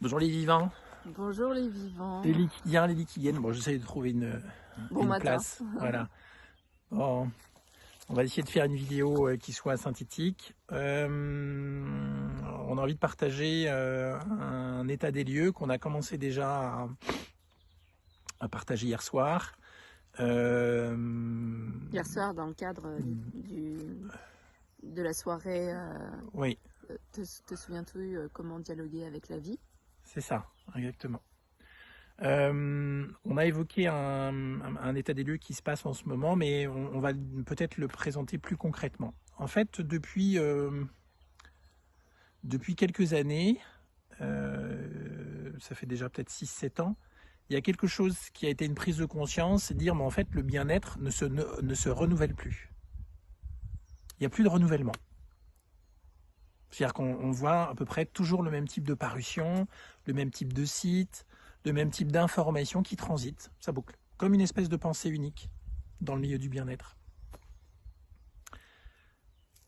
Bonjour les vivants, Bonjour les vivants. les liquidiens, les liquidiennes. Bon, j'essaie de trouver Bon une matin. place. Voilà. Bon, on va essayer de faire une vidéo qui soit synthétique. On a envie de partager un état des lieux qu'on a commencé déjà à partager hier soir. Hier soir, dans le cadre de la soirée, Oui, te souviens-tu comment dialoguer avec la vie? c'est ça, exactement. On a évoqué un état des lieux qui se passe en ce moment, mais on va peut-être le présenter plus concrètement. En fait, depuis quelques années, ça fait déjà peut-être 6-7 ans, il y a quelque chose qui a été une prise de conscience, c'est de dire, mais en fait, le bien-être ne se renouvelle plus. Il n'y a plus de renouvellement. C'est-à-dire qu'on voit à peu près toujours le même type de parution, le même type de site, le même type d'information qui transite, ça boucle, comme une espèce de pensée unique dans le milieu du bien-être.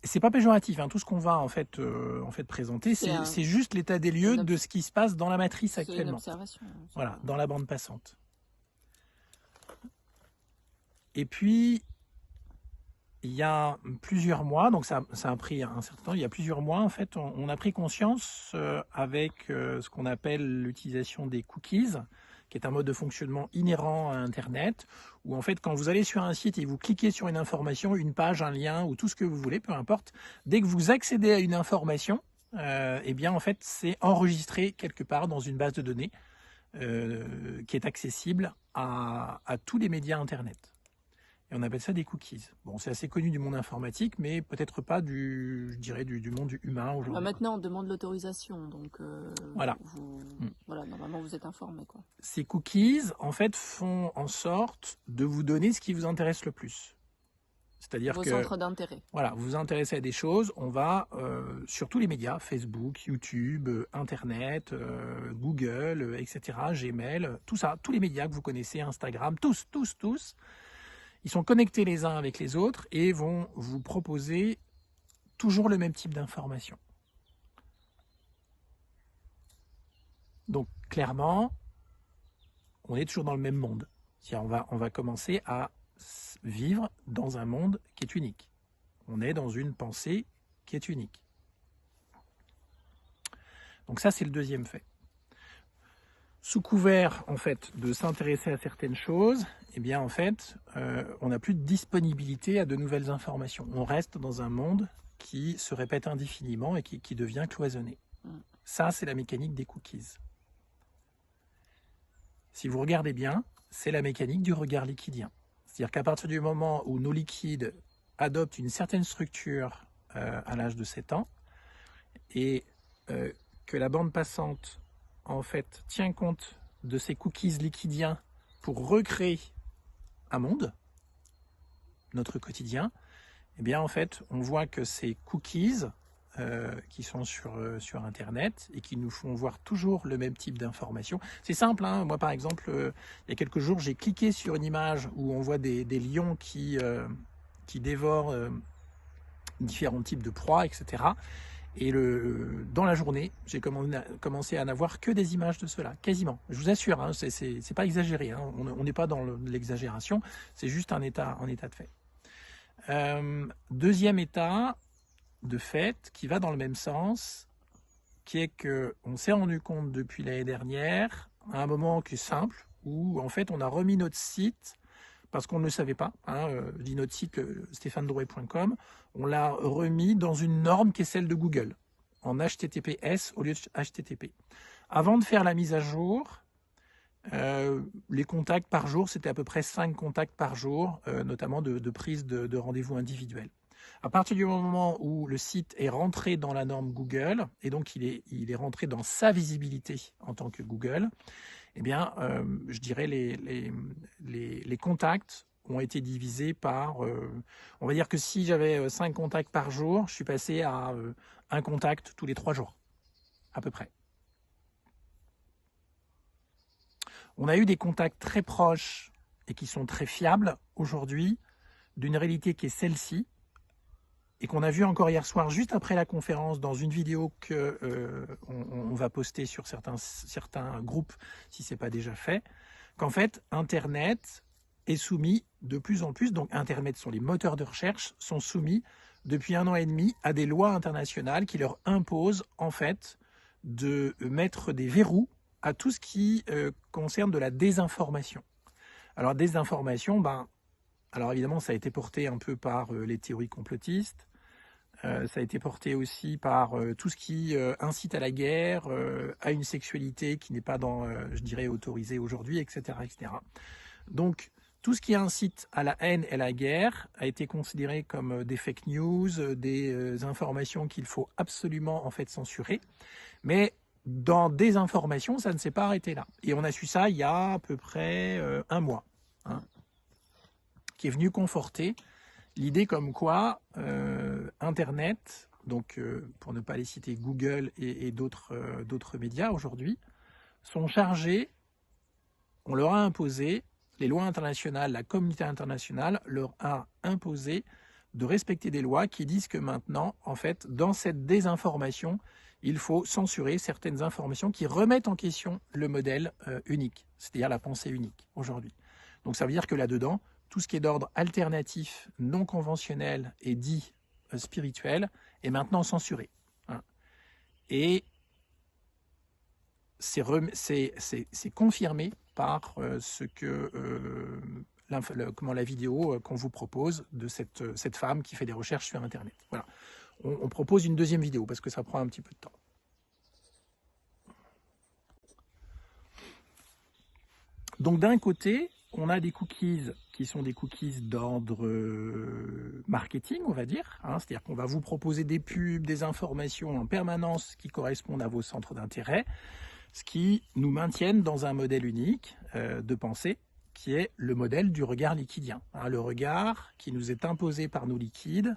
C'est pas péjoratif, hein, tout ce qu'on va en fait présenter, c'est juste l'état des lieux de ce qui se passe dans la matrice actuellement. C'est une observation. Voilà, dans la bande passante. Et puis, il y a plusieurs mois, donc ça a pris un certain temps, il y a plusieurs mois, en fait, on a pris conscience avec ce qu'on appelle l'utilisation des cookies, qui est un mode de fonctionnement inhérent à Internet, où en fait, quand vous allez sur un site et vous cliquez sur une information, une page, un lien, ou tout ce que vous voulez, peu importe, dès que vous accédez à une information, eh bien, en fait, c'est enregistré quelque part dans une base de données qui est accessible à tous les médias Internet. Et on appelle ça des cookies. Bon, c'est assez connu du monde informatique, mais peut-être pas je dirais, du monde humain aujourd'hui. Maintenant, on demande l'autorisation, donc voilà. Voilà, normalement vous êtes informé, quoi. Ces cookies, en fait, font en sorte de vous donner ce qui vous intéresse le plus. C'est-à-dire que vos centres d'intérêt. Voilà, vous vous intéressez à des choses, on va sur tous les médias, Facebook, YouTube, Internet, Google, etc., Gmail, tout ça, tous les médias que vous connaissez, Instagram, tous, ils sont connectés les uns avec les autres et vont vous proposer toujours le même type d'information. Donc clairement, on est toujours dans le même monde. C'est-à-dire on va commencer à vivre dans un monde qui est unique. On est dans une pensée qui est unique. Donc ça, c'est le deuxième fait. Sous couvert, en fait, de s'intéresser à certaines choses, eh bien, en fait, on n'a plus de disponibilité à de nouvelles informations. On reste dans un monde qui se répète indéfiniment et qui devient cloisonné. Ça, c'est la mécanique des cookies. Si vous regardez bien, c'est la mécanique du regard liquidien. C'est-à-dire qu'à partir du moment où nos liquides adoptent une certaine structure à l'âge de 7 ans, et que la bande passante en fait tient compte de ces cookies liquidiens pour recréer un monde, notre quotidien, eh bien en fait on voit que ces cookies qui sont sur Internet et qui nous font voir toujours le même type d'information. C'est simple, hein. Moi par exemple, il y a quelques jours, j'ai cliqué sur une image où on voit des lions qui dévorent différents types de proies, etc. Et dans la journée, j'ai commencé à n'avoir que des images de cela, quasiment. Je vous assure, hein, c'est pas exagéré, hein, on n'est pas dans l'exagération, c'est juste un état de fait. Deuxième état de fait qui va dans le même sens, qui est qu'on s'est rendu compte depuis l'année dernière, à un moment qui est simple, où en fait on a remis notre site parce qu'on ne le savait pas, hein, je dis notre site, stéphanedrouet.com, on l'a remis dans une norme qui est celle de Google, en HTTPS au lieu de HTTP. Avant de faire la mise à jour, les contacts par jour, c'était à peu près 5 contacts par jour, notamment de prise de rendez-vous individuels. À partir du moment où le site est rentré dans la norme Google, et donc il est rentré dans sa visibilité en tant que Google, eh bien, je dirais les contacts ont été divisés par... on va dire que si j'avais 5 contacts par jour, je suis passé à un contact tous les 3 jours, à peu près. On a eu des contacts très proches et qui sont très fiables aujourd'hui d'une réalité qui est celle-ci. et qu'on a vu encore hier soir, juste après la conférence, dans une vidéo que on va poster sur certains groupes, si ce n'est pas déjà fait, qu'en fait, Internet est soumis de plus en plus, donc Internet sont les moteurs de recherche, sont soumis depuis 1 an et demi à des lois internationales qui leur imposent en fait de mettre des verrous à tout ce qui concerne de la désinformation. Alors désinformation, alors évidemment ça a été porté un peu par les théories complotistes, ça a été porté aussi par tout ce qui incite à la guerre, à une sexualité qui n'est pas je dirais, autorisée aujourd'hui, etc., etc. Donc, tout ce qui incite à la haine et à la guerre a été considéré comme des fake news, des informations qu'il faut absolument en fait censurer. Mais dans des informations, ça ne s'est pas arrêté là. Et on a su ça il y a à peu près 1 mois, hein, qui est venu conforter l'idée comme quoi Internet, donc pour ne pas les citer, Google et d'autres médias aujourd'hui, sont chargés, on leur a imposé, les lois internationales, la communauté internationale leur a imposé de respecter des lois qui disent que maintenant, en fait, dans cette désinformation, il faut censurer certaines informations qui remettent en question le modèle unique, c'est-à-dire la pensée unique aujourd'hui. Donc ça veut dire que là-dedans, tout ce qui est d'ordre alternatif, non conventionnel et dit spirituel est maintenant censuré. Hein. Et c'est confirmé par ce que la vidéo qu'on vous propose de cette femme qui fait des recherches sur Internet. Voilà. On propose une deuxième vidéo parce que ça prend un petit peu de temps. Donc d'un côté, on a des cookies qui sont des cookies d'ordre marketing, on va dire. Hein, c'est-à-dire qu'on va vous proposer des pubs, des informations en permanence qui correspondent à vos centres d'intérêt, ce qui nous maintiennent dans un modèle unique de pensée, qui est le modèle du regard liquidien. Hein, le regard qui nous est imposé par nos liquides,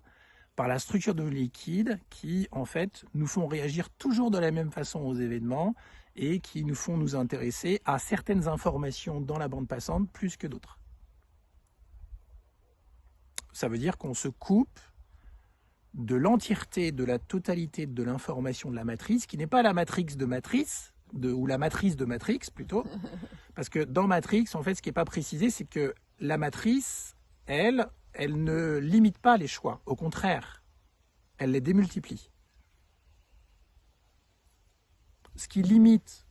par la structure de nos liquides, qui en fait nous font réagir toujours de la même façon aux événements et qui nous font nous intéresser à certaines informations dans la bande passante plus que d'autres. Ça veut dire qu'on se coupe de l'entièreté, de la totalité de l'information de la matrice, qui n'est pas la matrix de matrice, ou la matrice de Matrix plutôt, parce que dans Matrix, en fait, ce qui n'est pas précisé, c'est que la matrice, elle ne limite pas les choix, au contraire, elle les démultiplie. Ce qui limite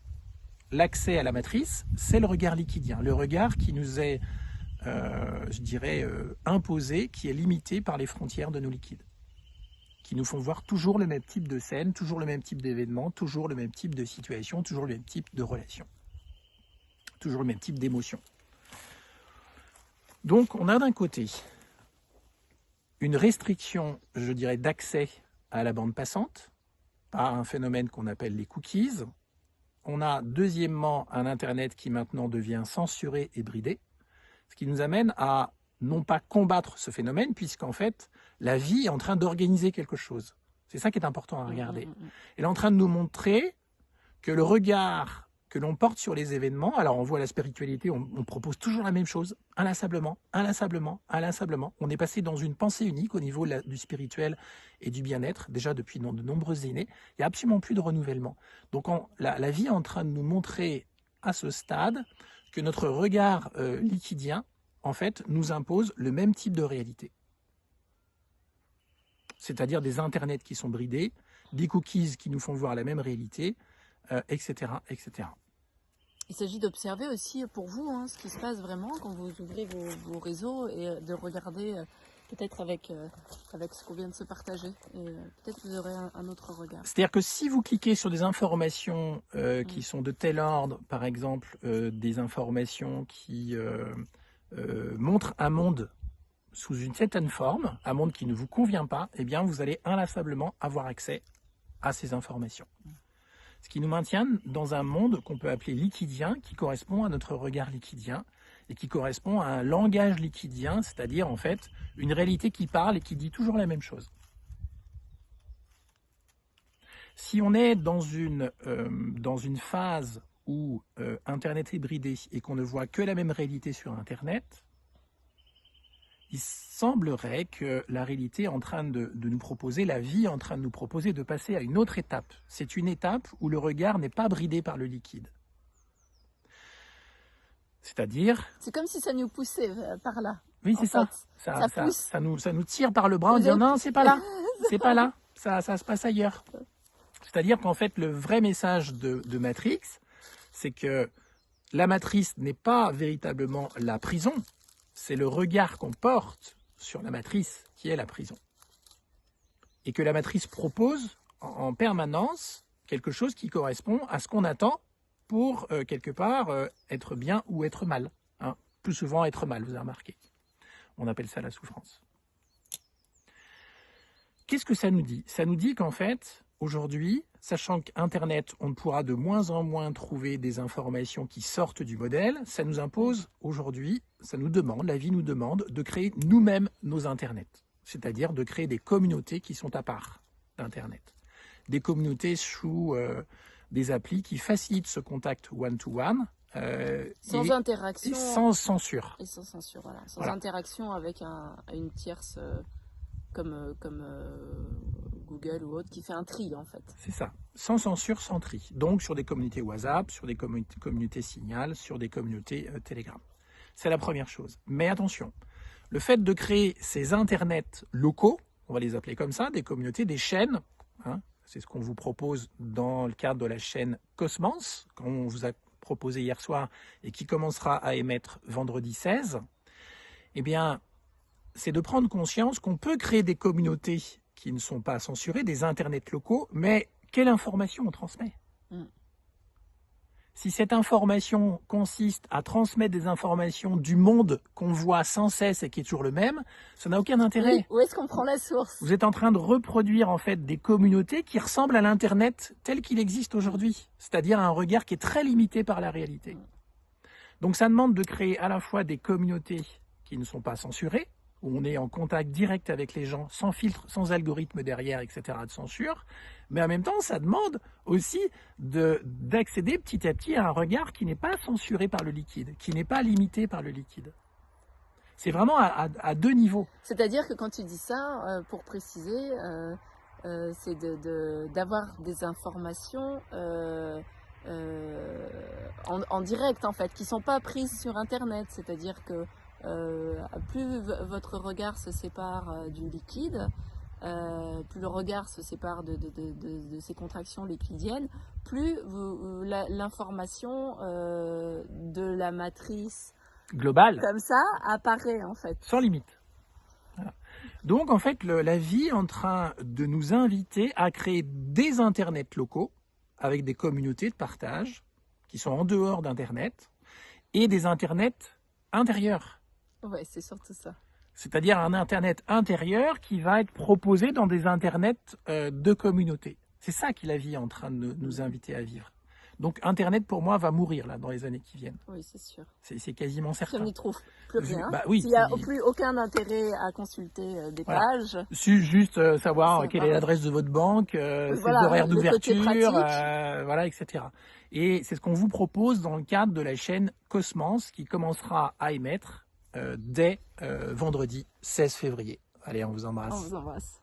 l'accès à la matrice, c'est le regard liquidien, le regard qui nous est, je dirais, imposé, qui est limité par les frontières de nos liquides, qui nous font voir toujours le même type de scène, toujours le même type d'événement, toujours le même type de situation, toujours le même type de relation, toujours le même type d'émotion. Donc on a d'un côté une restriction, je dirais, d'accès à la bande passante par un phénomène qu'on appelle les cookies. On a deuxièmement un Internet qui maintenant devient censuré et bridé, ce qui nous amène à non pas combattre ce phénomène, puisqu'en fait, la vie est en train d'organiser quelque chose. C'est ça qui est important à regarder. Elle est en train de nous montrer que le regard que l'on porte sur les événements, alors on voit la spiritualité, on propose toujours la même chose, inlassablement, inlassablement, inlassablement. On est passé dans une pensée unique au niveau du spirituel et du bien-être, déjà depuis de nombreuses années. Il n'y a absolument plus de renouvellement. Donc la vie est en train de nous montrer à ce stade que notre regard liquidien, en fait, nous impose le même type de réalité. C'est-à-dire des internets qui sont bridés, des cookies qui nous font voir la même réalité, etc., etc. Il s'agit d'observer aussi pour vous ce qui se passe vraiment quand vous ouvrez vos réseaux et de regarder peut-être avec ce qu'on vient de se partager. Et peut-être vous aurez un autre regard. C'est-à-dire que si vous cliquez sur des informations qui sont de tel ordre, par exemple des informations qui montrent un monde sous une certaine forme, un monde qui ne vous convient pas, eh bien vous allez inlassablement avoir accès à ces informations. Ce qui nous maintient dans un monde qu'on peut appeler liquidien, qui correspond à notre regard liquidien et qui correspond à un langage liquidien, c'est-à-dire en fait une réalité qui parle et qui dit toujours la même chose. Si on est dans une phase où Internet est bridé et qu'on ne voit que la même réalité sur Internet, il semblerait que la réalité est en train de nous proposer, la vie est en train de nous proposer de passer à une autre étape. C'est une étape où le regard n'est pas bridé par le liquide. C'est-à-dire... C'est comme si ça nous poussait par là. Oui, c'est ça. Ça nous tire par le bras en disant non, c'est pas là, c'est pas là, ça se passe ailleurs. C'est-à-dire qu'en fait, le vrai message de Matrix, c'est que la matrice n'est pas véritablement la prison, c'est le regard qu'on porte sur la matrice qui est la prison. Et que la matrice propose en permanence quelque chose qui correspond à ce qu'on attend pour, quelque part, être bien ou être mal. Hein. Plus souvent, être mal, vous avez remarqué. On appelle ça la souffrance. Qu'est-ce que ça nous dit? Ça nous dit qu'en fait, aujourd'hui, sachant qu'Internet, on ne pourra de moins en moins trouver des informations qui sortent du modèle, ça nous impose aujourd'hui, ça nous demande, la vie nous demande de créer nous-mêmes nos Internets. C'est-à-dire de créer des communautés qui sont à part d'Internet. Des communautés sous des applis qui facilitent ce contact one-to-one. Sans interaction. Et sans censure. Et sans censure, voilà. Sans interaction avec une tierce comme Google ou autre qui fait un tri en fait. C'est ça. Sans censure, sans tri. Donc sur des communautés WhatsApp, sur des communautés Signal, sur des communautés Telegram. C'est la première chose. Mais attention, le fait de créer ces internets locaux, on va les appeler comme ça, des communautés, des chaînes, hein, c'est ce qu'on vous propose dans le cadre de la chaîne Cosmos, qu'on vous a proposé hier soir et qui commencera à émettre vendredi 16, eh bien, c'est de prendre conscience qu'on peut créer des communautés qui ne sont pas censurées, des internets locaux, mais quelle information on transmet? Si cette information consiste à transmettre des informations du monde qu'on voit sans cesse et qui est toujours le même, ça n'a aucun intérêt. Oui, où est-ce qu'on prend la source? Vous êtes en train de reproduire en fait des communautés qui ressemblent à l'Internet tel qu'il existe aujourd'hui, c'est-à-dire un regard qui est très limité par la réalité. Donc ça demande de créer à la fois des communautés qui ne sont pas censurées, où on est en contact direct avec les gens, sans filtre, sans algorithme derrière, etc., de censure, mais en même temps, ça demande aussi d'accéder petit à petit à un regard qui n'est pas censuré par le liquide, qui n'est pas limité par le liquide. C'est vraiment à deux niveaux. C'est-à-dire que quand tu dis ça, pour préciser, c'est d'avoir des informations en direct, en fait, qui ne sont pas prises sur Internet. C'est-à-dire que plus votre regard se sépare du liquide, plus le regard se sépare de ces contractions liquidiennes, plus l'information de la matrice globale, comme ça, apparaît en fait. Sans limite. Voilà. Donc en fait, la vie est en train de nous inviter à créer des internets locaux avec des communautés de partage qui sont en dehors d'Internet et des internets intérieurs. Ouais, c'est surtout ça. C'est-à-dire un Internet intérieur qui va être proposé dans des Internets de communauté. C'est ça que la vie est en train de nous inviter à vivre. Donc Internet, pour moi, va mourir là dans les années qui viennent. Oui, c'est sûr. C'est quasiment certain. On n'y trouve plus rien. Bah, oui, il n'y a plus aucun intérêt à consulter des pages. Juste savoir quelle est l'adresse de votre banque, ses horaires d'ouverture, voilà, etc. Et c'est ce qu'on vous propose dans le cadre de la chaîne Cosmos qui commencera à émettre dès vendredi 16 février. Allez, on vous embrasse. On vous embrasse.